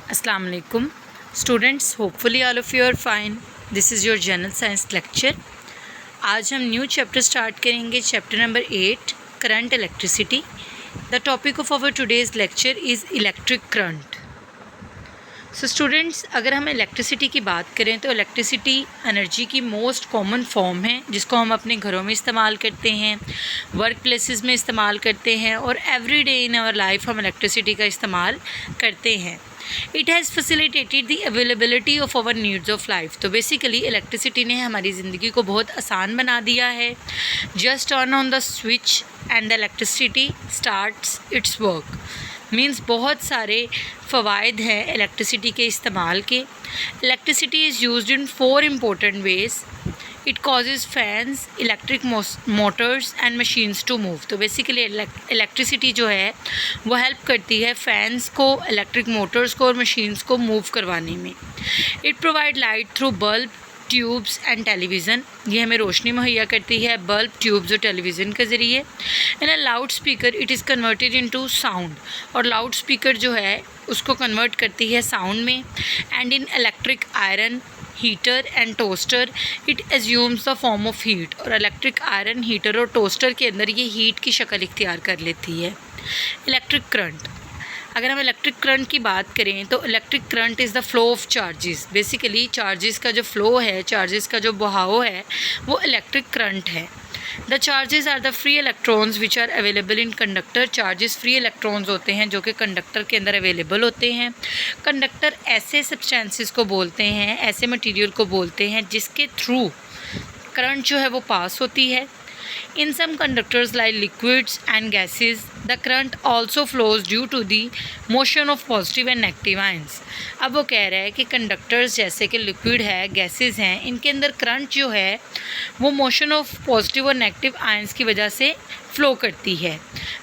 Assalamu alaikum. Students, hopefully all of you are fine. This is your general science lecture. आज हम new chapter start करेंगे, chapter number 8, current electricity. The topic of our today's lecture is electric current. So students, अगर हम electricity की बात करें तो electricity energy की मोस्ट कॉमन फॉर्म है जिसको हम अपने घरों में इस्तेमाल करते हैं, वर्क प्लेसेस में इस्तेमाल करते हैं और every day in our life हम इलेक्ट्रिसिटी का इस्तेमाल करते हैं. It has facilitated the availability of our needs of life. तो बेसिकली इलेक्ट्रिसिटी ने हमारी ज़िंदगी को बहुत आसान बना दिया है. Just turn on the switch and the electricity starts its work. Means बहुत सारे फ़वाइद हैं इलेक्ट्रिसिटी के इस्तेमाल के. Electricity is used in 4 important ways. It causes fans, electric motors and machines to move. तो बेसिकली इलेक्ट्रिसिटी जो है वो हेल्प करती है फैंस को, इलेक्ट्रिक मोटर्स को और मशीन्स को मूव करवाने में. It provide light through bulb, tubes and television. ये हमें रोशनी मुहैया करती है बल्ब, ट्यूब्स और टेलीविज़न के ज़रिए. In a loud speaker it is converted into sound. और लाउड स्पीकर जो है उसको कन्वर्ट करती है साउंड में. And in electric iron, heater and toaster it assumes the form of heat. और इलेक्ट्रिक आयरन, हीटर और टोस्टर के अंदर ये हीट की शक्ल इख्तियार कर लेती है. इलेक्ट्रिक करंट, अगर हम इलेक्ट्रिक करंट की बात करें तो electric current is the flow of charges. Basically charges का जो फ्लो है, चार्जेस का जो बहाव है वो इलेक्ट्रिक करंट है. The charges are the free electrons which are available in conductor. Charges free electrons होते हैं जो कि कंडक्टर के अंदर अवेलेबल होते हैं. कंडक्टर ऐसे सब्सटेंसेस को बोलते हैं, ऐसे मटेरियल को बोलते हैं जिसके थ्रू करंट जो है वो पास होती है. In some conductors like liquids and gases, the current also flows due to the motion of positive and negative ions. अब वो कह रहा है कि कंडक्टर्स जैसे कि लिक्विड है, गैसेस हैं, इनके अंदर करंट जो है वो मोशन ऑफ पॉजिटिव और नेगेटिव आयंस की वजह से फ्लो करती है.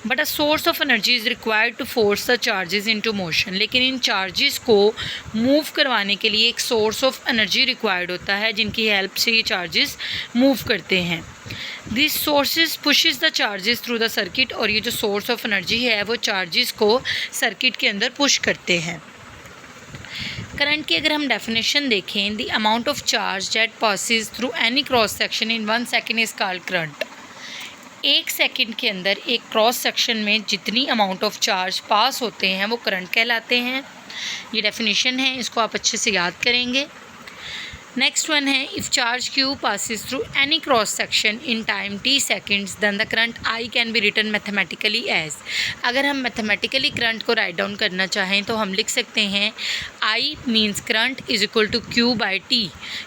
But a source of energy is required to force the charges into motion. लेकिन इन चार्जेस को मूव करवाने के लिए एक सोर्स ऑफ एनर्जी रिक्वायर्ड होता है जिनकी हेल्प से ये चार्जेस मूव करते हैं. This sources pushes the charges through the circuit. और ये जो सोर्स ऑफ एनर्जी है वो चार्जेस को सर्किट के अंदर पुश करते हैं. करंट की अगर हम डेफिनेशन देखें, the amount of charge that passes through any cross section in 1 second is called current. 1 second के अंदर एक क्रॉस सेक्शन में जितनी अमाउंट ऑफ चार्ज पास होते हैं वो करंट कहलाते हैं. ये डेफिनेशन है, इसको आप अच्छे से याद करेंगे. नेक्स्ट वन है, if charge Q passes through any cross section in time t seconds then the current I can be written mathematically as. अगर हम मैथमेटिकली करंट को राइट डाउन करना चाहें तो हम लिख सकते हैं I means current is equal to Q by T.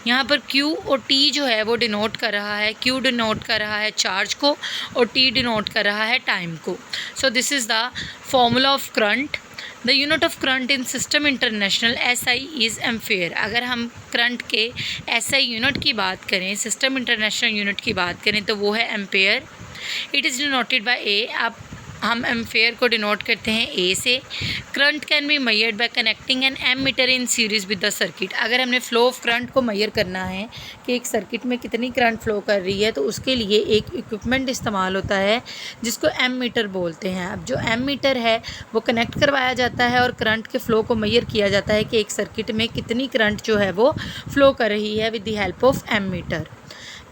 यहाँ पर Q और T जो है वो डिनोट कर रहा है, Q डिनोट कर रहा है चार्ज को और T डिनोट कर रहा है टाइम को. So this is the formula of current. The unit of current in system international SI is ampere. अगर हम करंट के SI यूनिट की बात करें, सिस्टम इंटरनेशनल यूनिट की बात करें तो वो है ampere. It is denoted by A. अब हम एम्पेयर को डिनोट करते हैं A से. Current can be measured by connecting an ammeter in series with the circuit. अगर हमने फ्लो ऑफ करंट को मेजर करना है कि एक सर्किट में कितनी करंट फ्लो कर रही है तो उसके लिए एक इक्विपमेंट इस्तेमाल होता है जिसको एमीटर बोलते हैं. अब जो एमीटर है वो कनेक्ट करवाया जाता है और करंट के फ़्लो को मेजर किया जाता है कि एक सर्किट में कितनी करंट जो है वो फ़्लो कर रही है with the help of ammeter.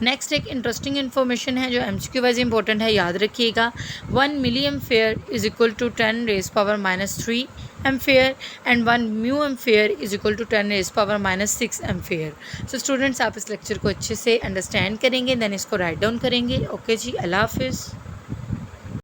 Next एक इंटरेस्टिंग इन्फॉर्मेशन है जो MCQ वाइज इंपॉर्टेंट है, याद रखिएगा. 1 milli ampere is equal to 10 raise power -3 ampere and 1 mu ampere is equal to 10 raise power -6 ampere. So students, आप इस लेक्चर को अच्छे से अंडरस्टैंड करेंगे, देन इसको राइट डाउन करेंगे. ओके जी, अल्लाह हाफिज़.